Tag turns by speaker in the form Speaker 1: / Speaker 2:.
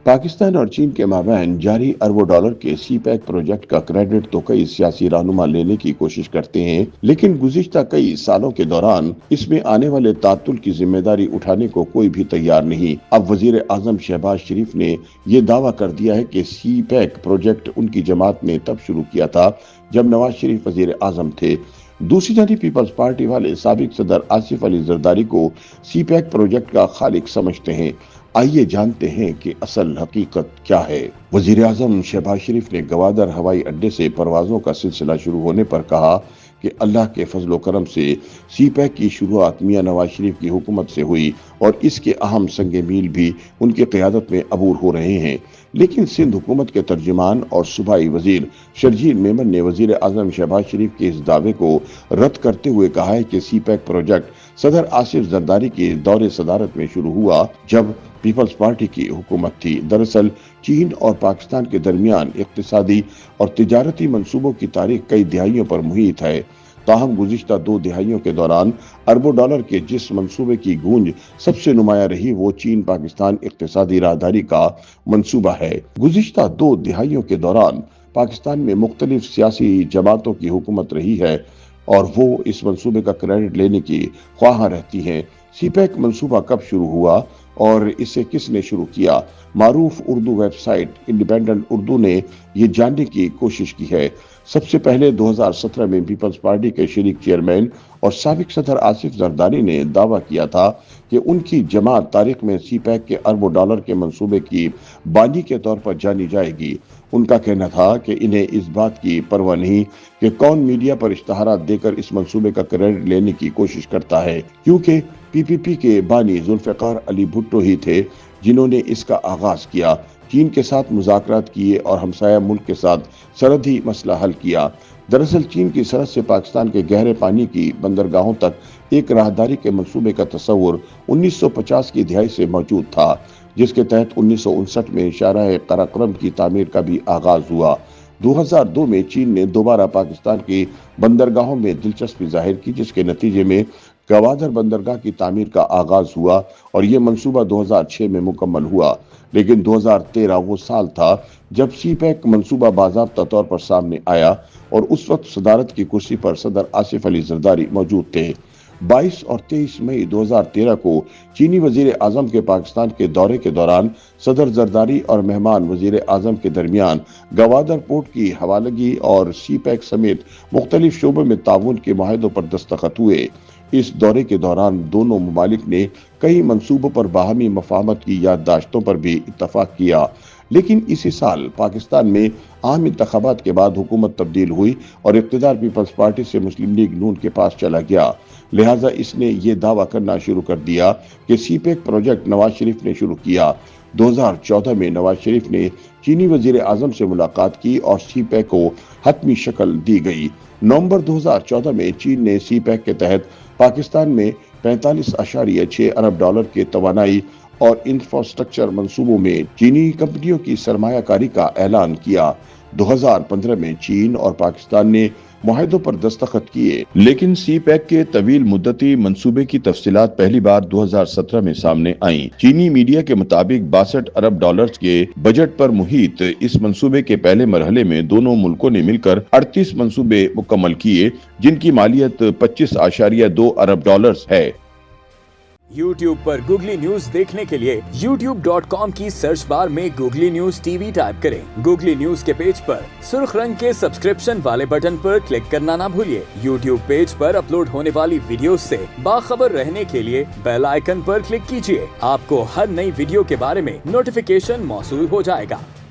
Speaker 1: पाकिस्तान और चीन के माबैन जारी अरबों डॉलर के सी पैक प्रोजेक्ट का क्रेडिट तो कई सियासी रहनुमा लेने की कोशिश करते हैं, लेकिन गुज़िश्ता कई सालों के दौरान इसमें आने वाले तातुल की जिम्मेदारी उठाने को कोई भी तैयार नहीं। अब वजीर आजम शहबाज शरीफ ने ये दावा कर दिया है कि सी पैक प्रोजेक्ट उनकी जमात ने तब शुरू किया था जब नवाज शरीफ वजीर आजम थे। दूसरी जानी पीपल्स पार्टी वाले साबिक सदर आसिफ अली जरदारी को सी पैक प्रोजेक्ट का खालिक समझते हैं। आइए जानते हैं कि असल हकीकत क्या है। वजीर आजम शहबाज शरीफ ने गवादर हवाई अड्डे से परवाजों का सिलसिला शुरू होने पर कहा कि अल्लाह के फजलो करम से सी पैक की शुरुआत मियां नवाज शरीफ की हुकूमत से हुई और इसके अहम संगे मील भी उनकी क़यादत में अबूर हो रहे हैं। लेकिन सिंध हुकूमत के तर्जुमान और सूबाई वजीर शर्जील मेमन ने वजीर आजम शहबाज शरीफ के इस दावे को रद्द करते हुए कहा है कि सी पैक प्रोजेक्ट सदर आसिफ जरदारी के दौरे सदारत में शुरू हुआ जब पीपल्स पार्टी की हुकूमत थी। दरअसल चीन और पाकिस्तान के दरमियान इक्तिसादी और तिजारती मंसूबों की तारीख कई दिहाइयों पर मुहित है। ताहम गुज़िश्ता 2 दिहाइयों के दौरान अरबों डॉलर के जिस मंसूबे की गूंज सबसे नुमाया रही वो चीन पाकिस्तान इक्तिसादी राहदारी का मंसूबा है। गुज़िश्ता 2 दिहाइयों के दौरान पाकिस्तान में मुख्तलिफ सियासी जमातों की हुकूमत रही है और वो इस मंसूबे का क्रेडिट लेने की ख्वाह रहती हैं। सी पैक मंसूबा कब शुरू हुआ और इसे किसने शुरू किया? मारूफ उर्दू वेबसाइट इंडिपेंडेंट उर्दू ने ये जानने की कोशिश की है। सबसे पहले 2017 में पीपल्स पार्टी के शरीक चेयरमैन और साबिक सदर आसिफ जरदारी ने दावा किया था कि उनकी जमात तारीख में सी पैक के अरबों डॉलर के मंसूबे की बानी के तौर पर जानी जाएगी। उनका कहना था कि इन्हें इस बात की परवाह नहीं कि कौन मीडिया पर इश्तहारात देकर इस मंसूबे का क्रेडिट लेने की कोशिश करता है, क्योंकि पीपीपी के बानी जुल्फ़िकार अली भुट्टो ही थे जिन्होंने इसका आगाज किया। चीन के साथ मुज़ाकरात किए और हमसाया मुल्क के साथ सरहदी मसला हल किया। दरअसल चीन की सरहद से पाकिस्तान के गहरे पानी की बंदरगाहों तक एक राहदारी के मंसूबे का तस्वुर 1950 की दिहाई से मौजूद था, जिसके तहत 1959 में शाहराह कराकोरम की तामीर का भी आगाज हुआ। 2002 में चीन ने दोबारा पाकिस्तान की बंदरगाहों में दिलचस्पी जाहिर की, जिसके नतीजे में गवादर बंदरगाह की तामीर का आगाज हुआ और ये मंसूबा 2006 में मुकम्मल हुआ। लेकिन 2013 वो साल था जब सी पैक मंसूबा बाज़ाब्ता तौर पर सामने आया और उस वक्त सदारत की कुर्सी पर सदर आसिफ अली जरदारी मौजूद थे। 22 और 23 मई 2013 को चीनी वजीर आजम के पाकिस्तान के दौरे के दौरान सदर जरदारी और मेहमान वजीर आजम के दरमियान गवादर पोर्ट की हवालगी और सी पैक समेत मुख्तलिफ शोबों में ताउन के माहिदों पर दस्तखत हुए। इस दौरे के दौरान दोनों ममालिक ने कई मंसूबों पर बाहमी मफाहमत की याददाश्तों पर भी इत्तफाक किया। लेकिन इसी साल पाकिस्तान में आम इंतखाबात के बाद हुकूमत तब्दील हुई और इक़्तिदार पीपल्स पार्टी से मुस्लिम लीग नून के पास चला गया। लिहाजा इसने ये दावा करना शुरू कर दिया कि सी पैक प्रोजेक्ट नवाज शरीफ ने शुरू किया। 2014 में नवाज शरीफ ने चीनी वजीर आजम से मुलाकात की और सी पैक को हतमी शक्ल दी गई। नवंबर 2014 में चीन ने सी पैक के तहत पाकिस्तान में 45.6 अरब डॉलर के तवानाई और इंफ्रास्ट्रक्चर मंसूबों में चीनी कंपनियों की सरमायाकारी का ऐलान किया। 2015 में चीन और पाकिस्तान ने मुआहदों पर दस्तखत किए, लेकिन सी पैक के तवील मुद्दती मंसूबे की तफसीलात पहली बार 2017 में सामने आईं। चीनी मीडिया के मुताबिक 62 अरब डॉलर्स के बजट पर मुहित इस मंसूबे के पहले मरहले में दोनों मुल्कों ने मिलकर 38 मंसूबे मुकम्मल किए, जिनकी मालियत 25.2 अरब डॉलर्स है।
Speaker 2: YouTube पर गूगली न्यूज देखने के लिए youtube.com की सर्च बार में गूगली न्यूज टीवी टाइप करें। गूगली न्यूज के पेज पर सुर्ख रंग के सब्सक्रिप्शन वाले बटन पर क्लिक करना ना भूलिए। YouTube पेज पर अपलोड होने वाली वीडियोस से बाखबर रहने के लिए बेल आइकन पर क्लिक कीजिए। आपको हर नई वीडियो के बारे में नोटिफिकेशन मौसूल हो जाएगा।